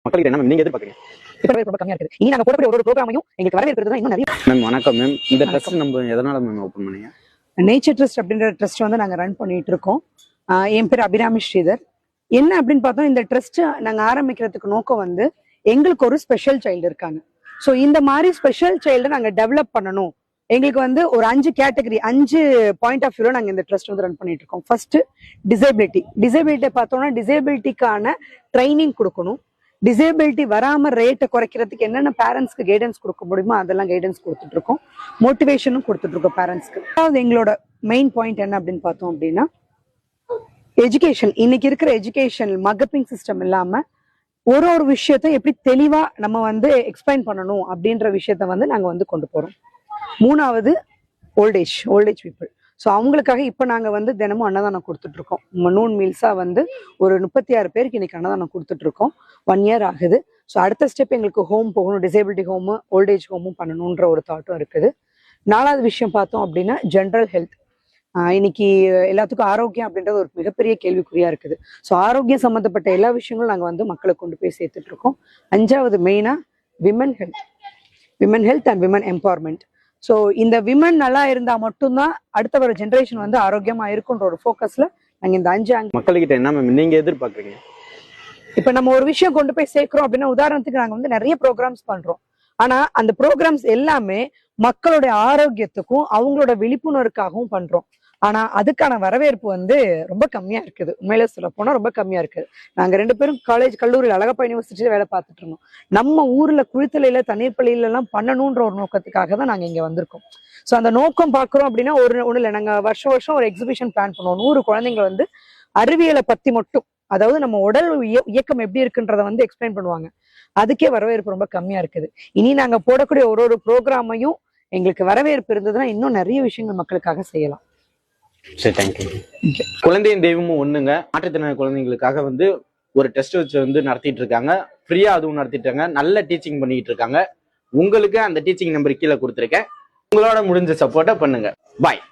மக்களுக்கு என்ன நீங்க எதிர்பார்க்கறீங்க? இப்ப ரொம்ப கம்மியா இருக்கு. இனி நாங்க போடக்கூடிய ஒரு ப்ரோக்ராமையும் எங்களுக்கு வரவேற்கிறது தான் இன்னும் நிறைய. மேம் வணக்கம் மேம். இந்த ட்ரஸ்ட் நம்ம எதனால மேம் ஓபன் பண்ணீங்க? நேச்சர் ட்ரஸ்ட் அப்படின்ற ட்ரஸ்ட் வந்து நாங்க ரன் பண்ணிட்டு இருக்கோம். என் பேர் அபிராமி ஸ்ரீதர். என்ன அப்படின்னு பார்த்தோம், இந்த ட்ரஸ்ட் நாங்க ஆரம்பிக்கிறதுக்கு நோக்கம் வந்து எங்களுக்கு ஒரு ஸ்பெஷல் சைல்டு இருக்காங்க. ஸோ இந்த மாதிரி ஸ்பெஷல் சைல்டை நாங்க டெவலப் பண்ணணும். எங்களுக்கு வந்து ஒரு 5 கேட்டகரி 5 பாயிண்ட் ஆஃப் வியூல நாங்க இந்த ட்ரஸ்ட் வந்து ரன் பண்ணிட்டு இருக்கோம். ஃபர்ஸ்ட் டிசேபிலிட்டி பார்த்தோம்னா டிசேபிலிட்டிக்கான ட்ரைனிங் கொடுக்கணும். டிசேபிலிட்டி வராம ரேட்டை குறைக்கிறதுக்கு என்னென்ன பேரண்ட்ஸ்க்கு கைடன்ஸ் கொடுக்க முடியுமோ அதெல்லாம் கைடன்ஸ் கொடுத்துட்டு இருக்கோம். மோட்டிவேஷனும் கொடுத்துட்டு இருக்கோம் பேரண்ட்ஸ்க்கு. அதாவது எங்களோட மெயின் பாயிண்ட் என்ன அப்படின்னு பார்த்தோம் அப்படின்னா எஜுகேஷன். இன்னைக்கு இருக்கிற எஜுகேஷன் மகப்பிங் சிஸ்டம் இல்லாம ஒரு விஷயத்த எப்படி தெளிவா நம்ம வந்து எக்ஸ்பிளைன் பண்ணணும் அப்படின்ற விஷயத்த வந்து நாங்க வந்து கொண்டு போறோம். மூணாவது ஓல்டேஜ் பீப்புள். ஸோ அவங்களுக்காக இப்போ நாங்கள் வந்து தினமும் அன்னதானம் கொடுத்துட்டு இருக்கோம். நூன் மீல்ஸா வந்து ஒரு 36 பேருக்கு இன்னைக்கு அன்னதானம் கொடுத்துட்டு இருக்கோம். 1 இயர் ஆகுது. ஸோ அடுத்த ஸ்டெப் எங்களுக்கு ஹோம் போகணும், டிசேபிலிட்டி ஹோமு ஓல்டேஜ் ஹோமும் பண்ணணுன்ற ஒரு தாட்டும் இருக்குது. 4வது விஷயம் பார்த்தோம் அப்படின்னா ஜென்ரல் ஹெல்த். இன்னைக்கு எல்லாத்துக்கும் ஆரோக்கியம் அப்படின்றது ஒரு மிகப்பெரிய கேள்விக்குறியா இருக்குது. ஸோ ஆரோக்கியம் சம்மந்தப்பட்ட எல்லா விஷயங்களும் நாங்கள் வந்து மக்களுக்கு கொண்டு போய் சேர்த்துட்டு இருக்கோம். 5வது மெயினா women health and women empowerment. So இந்த விமன் நல்லா இருந்தா மட்டும்தான் அடுத்த வர ஜென்ரேஷன் வந்து ஆரோக்கியமா இருக்குன்ற ஒரு ஃபோக்கஸ்ல நாங்க இந்த 5 மக்கள்கிட்ட என்ன மேம் நீங்க எதிர்பார்க்கறீங்க? இப்ப நம்ம ஒரு விஷயம் கொண்டு போய் சேர்க்கிறோம் அப்படின்னா உதாரணத்துக்கு நாங்க வந்து நிறைய ப்ரோக்ராம்ஸ் பண்றோம். ஆனா அந்த ப்ரோக்ராம்ஸ் எல்லாமே மக்களுடைய ஆரோக்கியத்துக்கும் அவங்களோட விழிப்புணர்வுக்காகவும் பண்றோம். ஆனா அதுக்கான வரவேற்பு வந்து ரொம்ப கம்மியா இருக்குது. உண்மையில சொல்ல போனா ரொம்ப கம்மியா இருக்குது. நாங்க 2 பேரும் கல்லூரியில் அழகப்பா யூனிவர்சிட்டியில வேலை பார்த்துட்டு இருந்தோம். நம்ம ஊர்ல குளித்தலையில தண்ணீர் பள்ளியில எல்லாம் பண்ணணும்ன்ற ஒரு நோக்கத்துக்காக தான் நாங்க இங்க வந்திருக்கோம். ஸோ அந்த நோக்கம் பாக்குறோம் அப்படின்னா ஒண்ணு இல்லை, நாங்க வருஷம் ஒரு எக்ஸிபிஷன் பிளான் பண்ணுவோம். 100 குழந்தைங்க வந்து அறிவியலை பத்தி மட்டும், அதாவது நம்ம உடல் இயக்கம் எப்படி இருக்குன்றத வந்து எக்ஸ்பிளைன் பண்ணுவாங்க. அதுக்கே வரவேற்பு ரொம்ப கம்மியா இருக்குது. இனி நாங்க போடக்கூடிய ஒரு ப்ரோக்ராமையும் எங்களுக்கு வரவேற்பு இருந்ததுன்னா இன்னும் நிறைய விஷயங்கள் மக்களுக்காக செய்யலாம். சரி, தேங்க்யூ. குழந்தையின் தெய்வமும் ஒண்ணுங்க. மாற்றுத்திறனாளி குழந்தைங்களுக்காக வந்து ஒரு டெஸ்ட் வச்சு வந்து நடத்திட்டு இருக்காங்க. ஃப்ரீயா அதுவும் நடத்திட்டு இருக்காங்க. நல்ல டீச்சிங் பண்ணிட்டு இருக்காங்க. உங்களுக்கு அந்த டீச்சிங் நம்பர் கீழே கொடுத்துருக்கேன். உங்களோட முடிஞ்ச சப்போர்ட்டை பண்ணுங்க. பாய்.